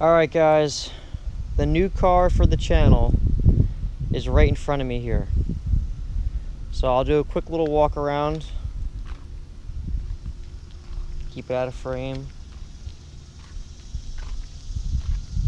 Alright guys, the new car for the channel is right in front of me here. So I'll do a quick little walk around. Keep it out of frame.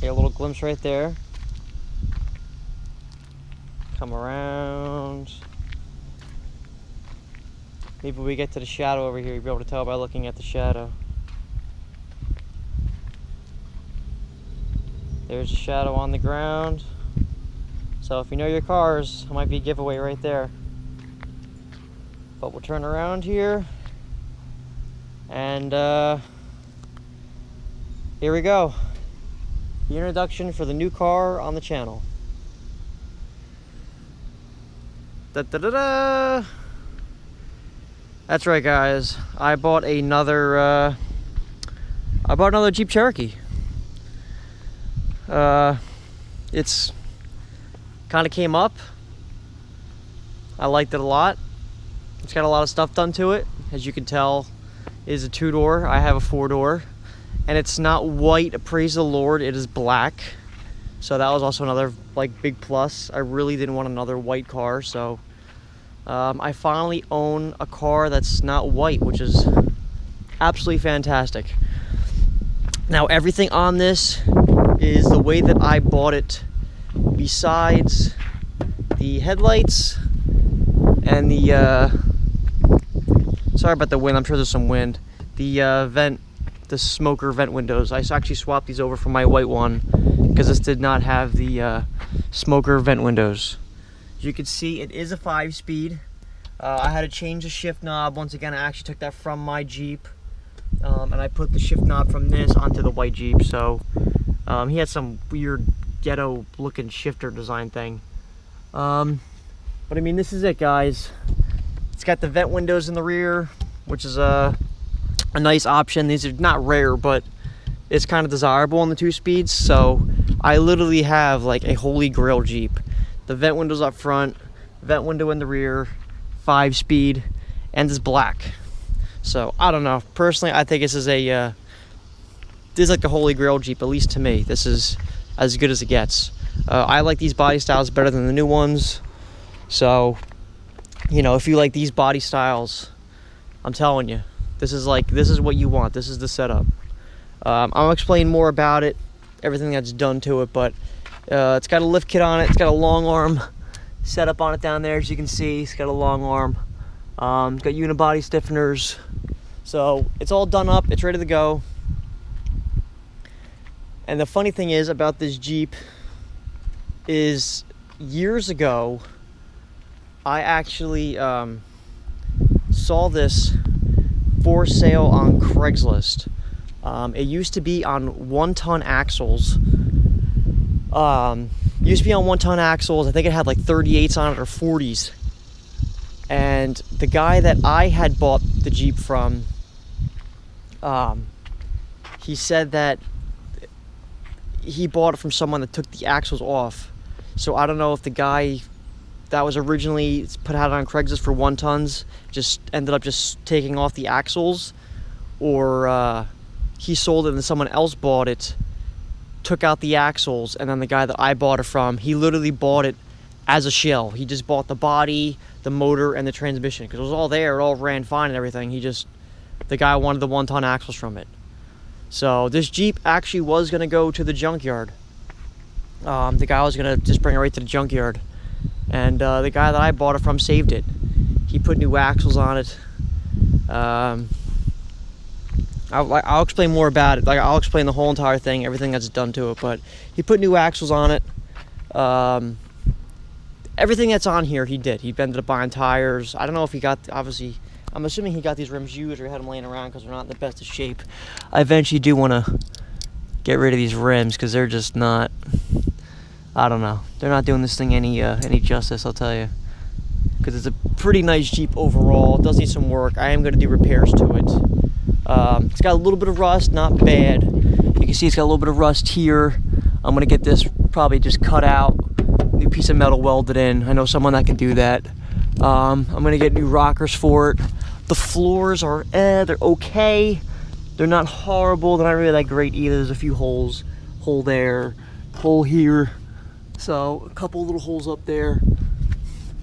Get a little glimpse right there. Come around. Maybe we get to the shadow over here, you'll be able to tell by looking at the shadow. There's a shadow on the ground. So if you know your cars, it might be a giveaway right there. But we'll turn around here. And here we go. The introduction for the new car on the channel. Da-da-da-da! That's right, guys. I bought another Jeep Cherokee. It's kind of came up. I liked it a lot. It's got a lot of stuff done to it. As you can tell, it is a 2-door. I have a 4-door. And it's not white, praise the Lord, it is black. So that was also another big plus. I really didn't want another white car, so I finally own a car that's not white, which is absolutely fantastic. Now everything on this is the way that I bought it, besides the headlights and the sorry about the wind, I'm sure there's some wind. The smoker vent windows. I actually swapped these over from my white one because this did not have the smoker vent windows. As you can see, it is a 5-speed. I had to change the shift knob. Once again, I actually took that from my Jeep, and I put the shift knob from this onto the white Jeep. So he had some weird ghetto looking shifter design thing. But I mean, this is it, guys. It's got the vent windows in the rear, which is a nice option. These are not rare, but it's kind of desirable on the 2-speeds. So I literally have like a holy grail Jeep. The vent windows up front, vent window in the rear, 5-speed, and it's black. So I don't know. Personally, I think this is like the holy grail Jeep, at least to me. This is as good as it gets. I like these body styles better than the new ones. So, you know, if you like these body styles, I'm telling you, this is what you want. This is the setup. I'll explain more about it, everything that's done to it, but it's got a lift kit on it. It's got a long arm setup on it down there, as you can see. It's got a long arm. It's got unibody stiffeners. So it's all done up. It's ready to go. And the funny thing is about this Jeep is years ago, I actually saw this for sale on Craigslist. It used to be on 1-ton axles. Used to be on 1-ton axles. I think it had like 38s on it or 40s. And the guy that I had bought the Jeep from, he said that he bought it from someone that took the axles off. So I don't know if the guy that was originally put out on Craigslist for 1-tons just ended up just taking off the axles, or he sold it and someone else bought it, took out the axles, and then the guy that I bought it from, he literally bought it as a shell. He just bought the body, the motor, and the transmission, because it was all there, it all ran fine and everything. The guy wanted the 1-ton axles from it. So this Jeep actually was going to go to the junkyard. The guy was going to just bring it right to the junkyard. And the guy that I bought it from saved it. He put new axles on it. I'll explain more about it. I'll explain the whole entire thing, everything that's done to it. But he put new axles on it. Everything that's on here, he did. He ended up buying tires. I don't know if he got, obviously, I'm assuming he got these rims used or had them laying around because they're not in the best of shape. I eventually do want to get rid of these rims because they're just not, I don't know. They're not doing this thing any justice, I'll tell you. Because it's a pretty nice Jeep overall. It does need some work. I am going to do repairs to it. It's got a little bit of rust, not bad. You can see it's got a little bit of rust here. I'm going to get this probably just cut out. New piece of metal welded in. I know someone that can do that. I'm going to get new rockers for it. The floors are, they're okay. They're not horrible. They're not really that great either. There's a few holes hole there, hole here. So a couple little holes up there.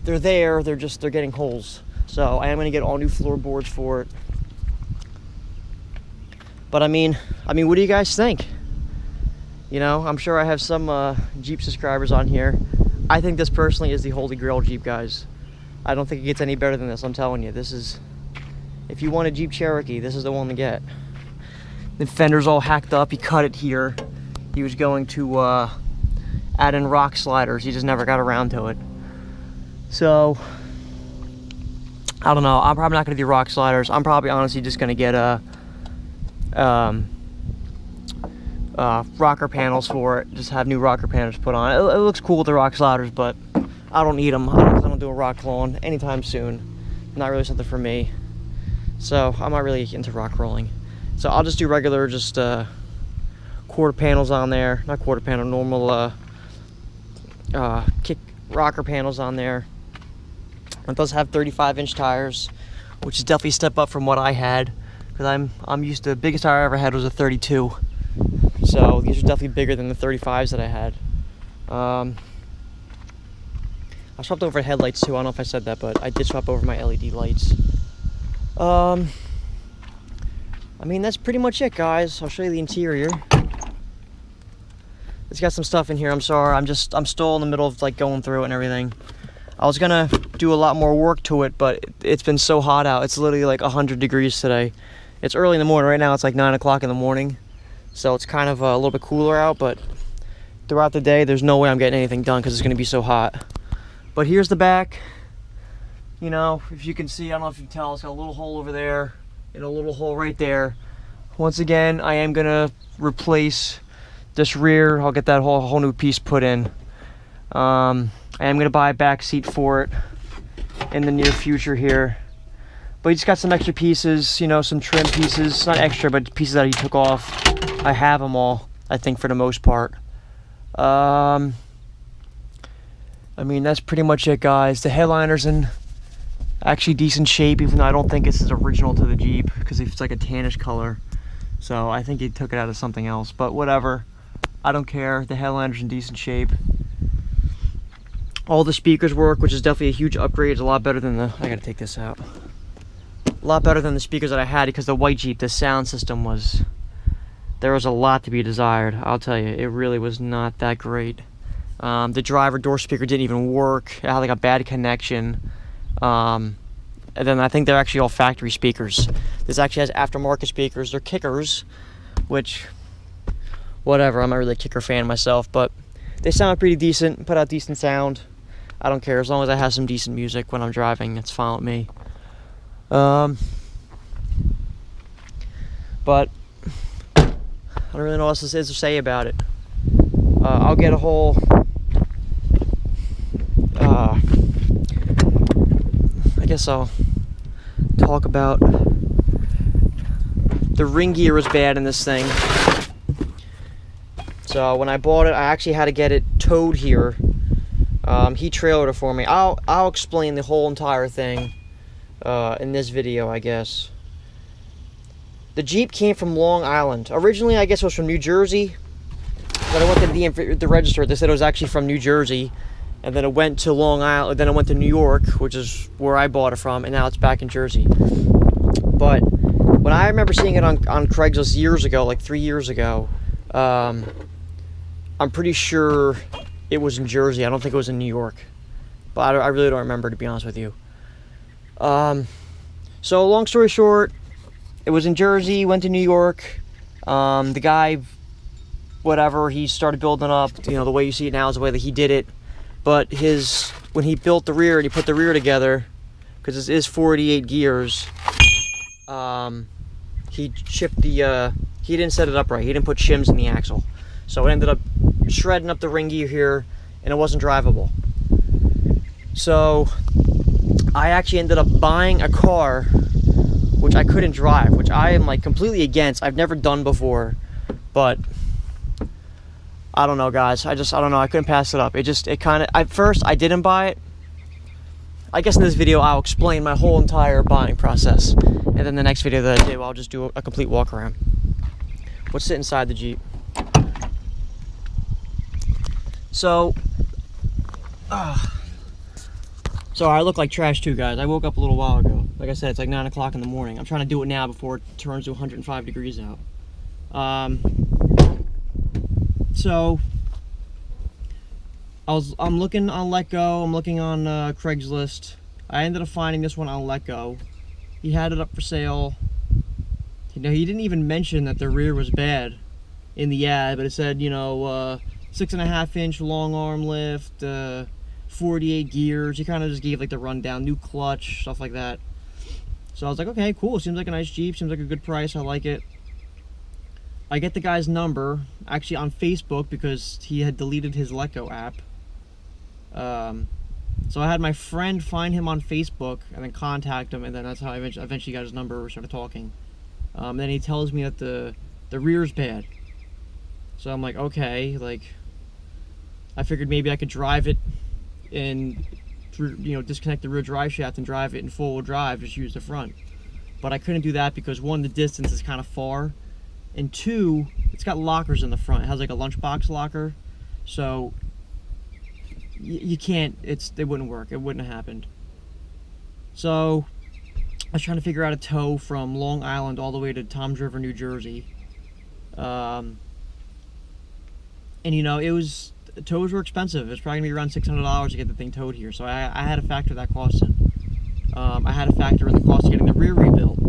They're there, they're getting holes. So I am gonna get all new floorboards for it. But I mean, what do you guys think? You know, I'm sure I have some Jeep subscribers on here. I think this personally is the holy grail Jeep, guys. I don't think it gets any better than this, I'm telling you. This is, if you want a Jeep Cherokee, this is the one to get. The fender's all hacked up, he cut it here. He was going to add in rock sliders, he just never got around to it. So, I don't know, I'm probably not gonna do rock sliders. I'm probably honestly just gonna get rocker panels for it. Just have new rocker panels put on. It looks cool with the rock sliders, but I don't need them. I don't plan on doing rock rolling anytime soon. Not really something for me. So I'm not really into rock rolling. So I'll just do regular, just quarter panels on there. Not quarter panel, normal kick rocker panels on there. It does have 35-inch tires, which is definitely a step up from what I had. Because I'm used to, the biggest tire I ever had was a 32. So these are definitely bigger than the 35s that I had. I swapped over headlights too. I don't know if I said that, but I did swap over my LED lights. I mean, that's pretty much it, guys. I'll show you the interior. It's got some stuff in here. I'm sorry. I'm still in the middle of like going through it and everything. I was gonna do a lot more work to it, but it's been so hot out. It's literally like 100 degrees today. It's early in the morning. Right now it's like 9 o'clock in the morning. So it's kind of a little bit cooler out, but throughout the day, there's no way I'm getting anything done because it's gonna be so hot. But here's the back. You know, if you can see, I don't know if you can tell, it's got a little hole over there and a little hole right there. Once again, I am gonna replace this rear. I'll get that whole new piece put in. I am gonna buy a back seat for it in the near future here. But he just got some extra pieces, you know, some trim pieces. Not extra, but pieces that he took off. I have them all, I think, for the most part. I mean, that's pretty much it, guys. The headliner's in actually decent shape, even though I don't think this is original to the Jeep, because it's like a tannish color. So I think he took it out of something else, but whatever. I don't care. The headliner's in decent shape. All the speakers work, which is definitely a huge upgrade. It's a lot better than the, I gotta take this out. A lot better than the speakers that I had, because the white Jeep, the sound system was, there was a lot to be desired. I'll tell you, it really was not that great. The driver door speaker didn't even work. It had like a bad connection. And then I think they're actually all factory speakers. This actually has aftermarket speakers. They're kickers, which, whatever, I'm not really a kicker fan myself, but they sound pretty decent, put out decent sound. I don't care, as long as I have some decent music when I'm driving, it's fine with me. But I don't really know what else there is to say about it. I'll get a whole I guess I'll talk about the ring gear was bad in this thing. So when I bought it, I actually had to get it towed here. He trailered it for me. I'll explain the whole entire thing in this video, I guess. The Jeep came from Long Island. Originally, I guess it was from New Jersey. When I went to the register, they said it was actually from New Jersey. And then it went to Long Island, then it went to New York, which is where I bought it from, and now it's back in Jersey. But when I remember seeing it on Craigslist years ago, like 3 years ago, I'm pretty sure it was in Jersey. I don't think it was in New York. But I really don't remember, to be honest with you. So long story short, it was in Jersey, went to New York. The guy, whatever, he started building up, you know, the way you see it now is the way that he did it. But when he built the rear and he put the rear together, because this is 48 gears, he chipped the, he didn't set it up right. He didn't put shims in the axle. So it ended up shredding up the ring gear here, and it wasn't drivable. So I actually ended up buying a car, which I couldn't drive, which I am like completely against. I've never done before, but I don't know, guys. I don't know. I couldn't pass it up. It kind of, at first, I didn't buy it. I guess in this video, I'll explain my whole entire buying process. And then the next video that I do, I'll just do a complete walk around. Let's sit inside the Jeep. So, sorry, I look like trash too, guys. I woke up a little while ago. Like I said, it's like 9 o'clock in the morning. I'm trying to do it now before it turns to 105 degrees out. So, I'm looking on Letgo. I'm looking on Craigslist. I ended up finding this one on Letgo. He had it up for sale. You know, he didn't even mention that the rear was bad in the ad, but it said, you know, 6.5-inch long arm lift, 48 gears. He kind of just gave like the rundown, new clutch, stuff like that. So I was like, okay, cool. Seems like a nice Jeep. Seems like a good price. I like it. I get the guy's number actually on Facebook because he had deleted his Letgo app. So I had my friend find him on Facebook and then contact him, and then that's how I eventually got his number. We started talking. Then he tells me that the rear's bad. So I'm like, okay, like, I figured maybe I could drive it and, you know, disconnect the rear drive shaft and drive it in full-wheel drive, just use the front. But I couldn't do that because, one, the distance is kind of far, and two, it's got lockers in the front. It has like a lunchbox locker, so you can't, it wouldn't work. It wouldn't have happened. So I was trying to figure out a tow from Long Island all the way to Toms River, New Jersey. And you know, tows were expensive. It's probably gonna be around $600 to get the thing towed here. So I had to factor that cost in. I had to factor in the cost of getting the rear rebuilt.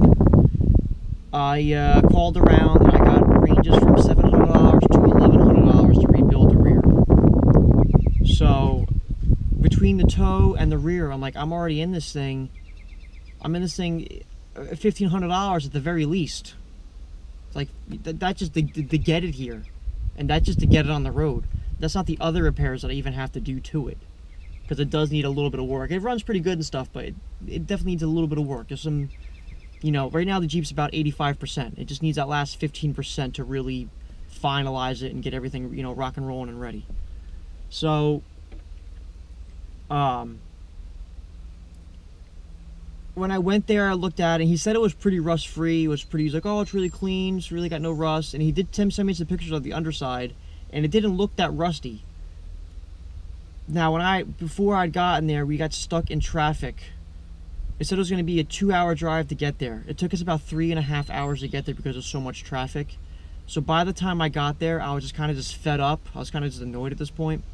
I called around and I got ranges from $700 to $1,100 to rebuild the rear. So between the tow and the rear, I'm like, I'm already in this thing. I'm in this thing $1,500 at the very least. It's like, that's just to get it here. And that's just to get it on the road. That's not the other repairs that I even have to do to it. Because it does need a little bit of work. It runs pretty good and stuff, but it definitely needs a little bit of work. There's some, you know, right now the Jeep's about 85%. It just needs that last 15% to really finalize it and get everything, you know, rock and rolling and ready. So, when I went there, I looked at it, and he said it was pretty rust-free. He's like, oh, it's really clean, it's really got no rust. And he did send me some pictures of the underside, and it didn't look that rusty. Now, before I'd gotten there, we got stuck in traffic. It said it was going to be a 2-hour drive to get there. It took us about 3.5 hours to get there because of so much traffic. So by the time I got there, I was just kind of just fed up. I was kind of just annoyed at this point.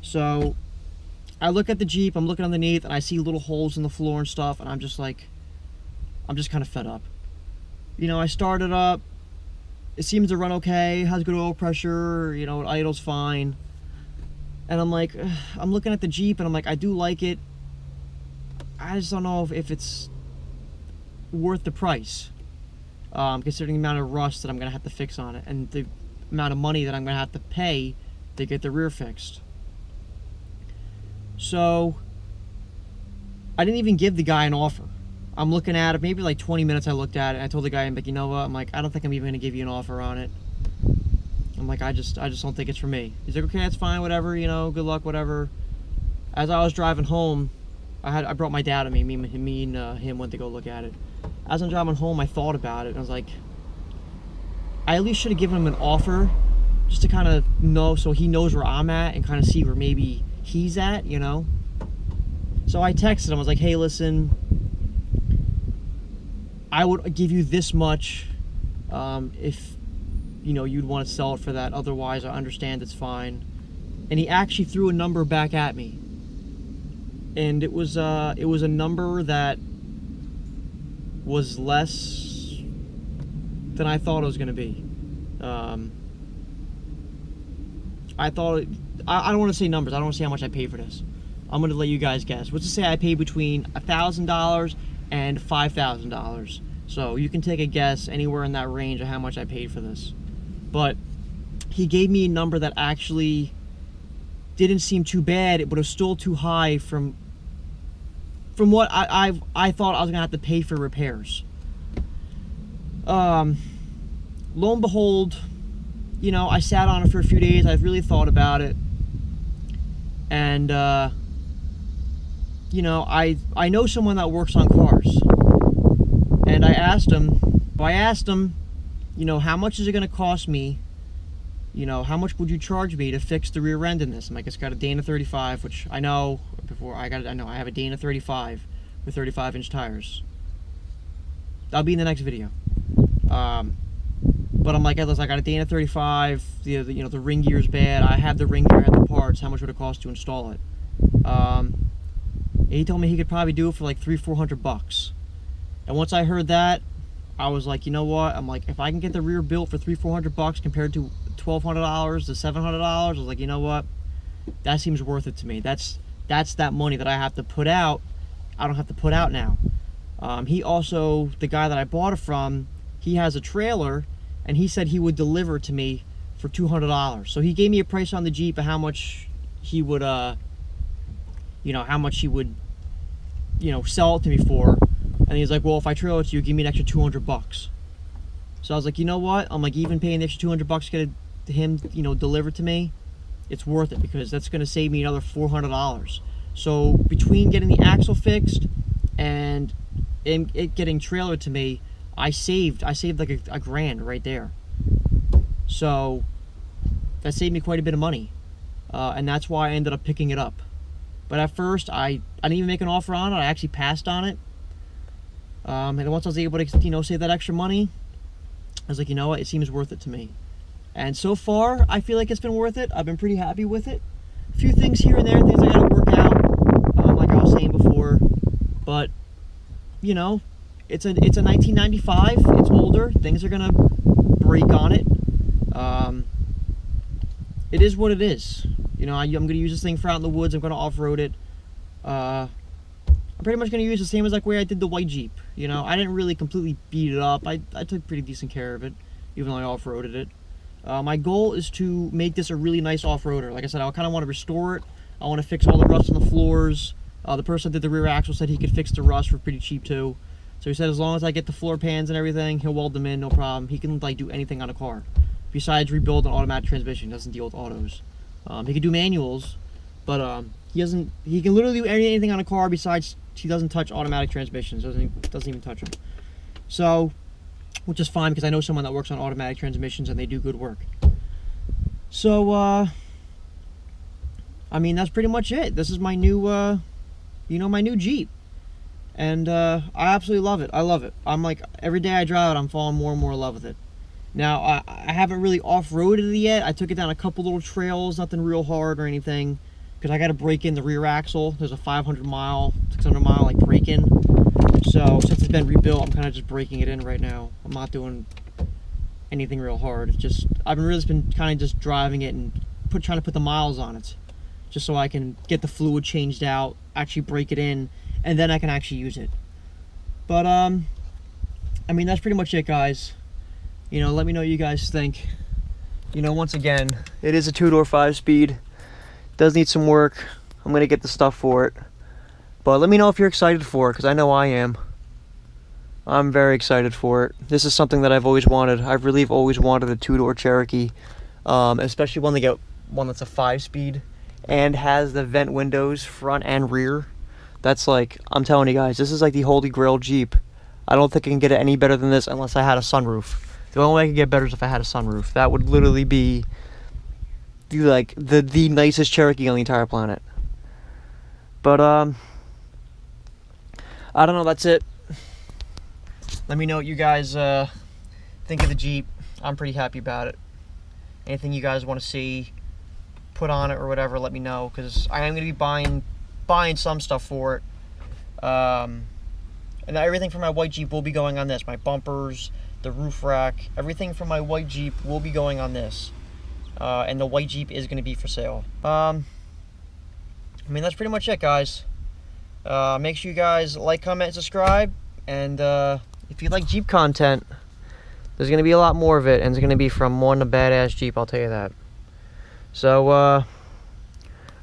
So I look at the Jeep, I'm looking underneath, and I see little holes in the floor and stuff, and I'm just like, I'm just kind of fed up. You know, I started up, it seems to run okay, has good oil pressure, you know, it idles fine. And I'm like, I'm looking at the Jeep, and I'm like, I do like it. I just don't know if it's worth the price, considering the amount of rust that I'm going to have to fix on it, and the amount of money that I'm going to have to pay to get the rear fixed. So I didn't even give the guy an offer. I'm looking at it, maybe like 20 minutes I looked at it, and I told the guy, I'm like, you know what, I'm like, I don't think I'm even going to give you an offer on it. I'm like, I just don't think it's for me. He's like, okay, that's fine, whatever, you know, good luck, whatever. As I was driving home, I brought my dad with me. Me and him went to go look at it. As I'm driving home, I thought about it, and I was like, I at least should have given him an offer, just to kind of know, so he knows where I'm at, and kind of see where maybe he's at, you know. So I texted him, I was like, hey, listen, I would give you this much if, you know, you'd want to sell it for that. Otherwise, I understand, it's fine. And he actually threw a number back at me, and it was a number that was less than I thought it was going to be. I thought, I don't want to say numbers. I don't want to say how much I paid for this. I'm going to let you guys guess. Let's just say I paid between $1,000 and $5,000. So you can take a guess anywhere in that range of how much I paid for this. But he gave me a number that actually didn't seem too bad, but it was still too high from what I thought I was going to have to pay for repairs. Lo and behold, you know, I sat on it for a few days. I've really thought about it. And, you know, I know someone that works on cars. And I asked him, you know, how much is it going to cost me you know, how much would you charge me to fix the rear end in this? I'm like, it's got a Dana 35, which I know I have a Dana 35 with 35-inch tires. That'll be in the next video. But I'm like, hey, listen, I got a Dana 35. You know, the ring gear's bad. I have the ring gear, I have the parts. How much would it cost to install it? He told me he could probably do it for like $300-400. And once I heard that, I was like, you know what? I'm like, if I can get the rear built for $300-400 compared to $1,200 to $700, I was like, you know what? That seems worth it to me. That's that money that I have to put out. I don't have to put out now. He also, the guy that I bought it from, he has a trailer, and he said he would deliver to me for $200. So he gave me a price on the Jeep of how much he would, you know, how much he would, you know, sell it to me for. And he's like, well, if I trail it to you, give me an extra $200. So I was like, you know what? I'm like, even paying the extra $200 to get him, you know, delivered to me, it's worth it, because that's going to save me another $400. So between getting the axle fixed and it getting trailered to me, I saved like a grand right there. So that saved me quite a bit of money, and that's why I ended up picking it up. But at first, I didn't even make an offer on it. I actually passed on it. And then once I was able to, you know, save that extra money, I was like, you know what, it seems worth it to me. And so far, I feel like it's been worth it. I've been pretty happy with it. A few things here and there, things I gotta work out, like I was saying before. But, you know, it's a 1995. It's older. Things are gonna break on it. It is what it is. You know, I'm gonna use this thing for out in the woods. I'm gonna off-road it. I'm pretty much gonna use the same as like way I did the white Jeep. You know, I didn't really completely beat it up. I took pretty decent care of it, even though I off-roaded it. My goal is to make this a really nice off-roader. Like I said, I kind of want to restore it. I want to fix all the rust on the floors. The person that did the rear axle said he could fix the rust for pretty cheap too. So he said as long as I get the floor pans and everything, he'll weld them in, no problem. He can like do anything on a car besides rebuild an automatic transmission. He doesn't deal with autos. He can do manuals, but he can literally do anything on a car besides he doesn't touch automatic transmissions. Doesn't even touch them. So, which is fine because I know someone that works on automatic transmissions and they do good work. So, I mean, that's pretty much it. This is my new, you know, my new Jeep. And I absolutely love it. I love it. I'm like, every day I drive it, I'm falling more and more in love with it. Now, I haven't really off-roaded it yet. I took it down a couple little trails, nothing real hard or anything, because I got to break in the rear axle. There's a 500-mile, 600-mile, like, break-in. So, since it's been rebuilt, I'm kind of just breaking it in right now. I'm not doing anything real hard. It's just, I've really been kind of just driving it and trying to put the miles on it, just so I can get the fluid changed out, actually break it in, and then I can actually use it. But, I mean, that's pretty much it, guys. You know, let me know what you guys think. You know, once again, it is a two-door 5-speed. Does need some work. I'm going to get the stuff for it. But let me know if you're excited for it, because I know I am. I'm very excited for it. This is something that I've always wanted. I've really always wanted a two-door Cherokee, especially one that's a 5-speed and has the vent windows front and rear. That's like, I'm telling you guys, this is like the holy grail Jeep. I don't think I can get it any better than this unless I had a sunroof. The only way I could get better is if I had a sunroof. That would literally be the nicest Cherokee on the entire planet. But I don't know, that's it. Let me know what you guys think of the Jeep. I'm pretty happy about it. Anything you guys want to see put on it or whatever, let me know, because I am going to be buying some stuff for it. And everything from my white Jeep will be going on this. My bumpers, the roof rack, everything from my white Jeep will be going on this. And the white Jeep is going to be for sale. I mean, that's pretty much it, guys. Make sure you guys like, comment, and subscribe. And if you like Jeep content, there's going to be a lot more of it. And it's going to be from one badass Jeep, I'll tell you that. So,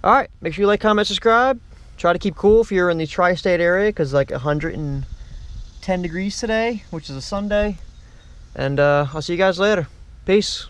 alright. Make sure you like, comment, subscribe. Try to keep cool if you're in the tri-state area, because like 110 degrees today, which is a Sunday. And I'll see you guys later. Peace.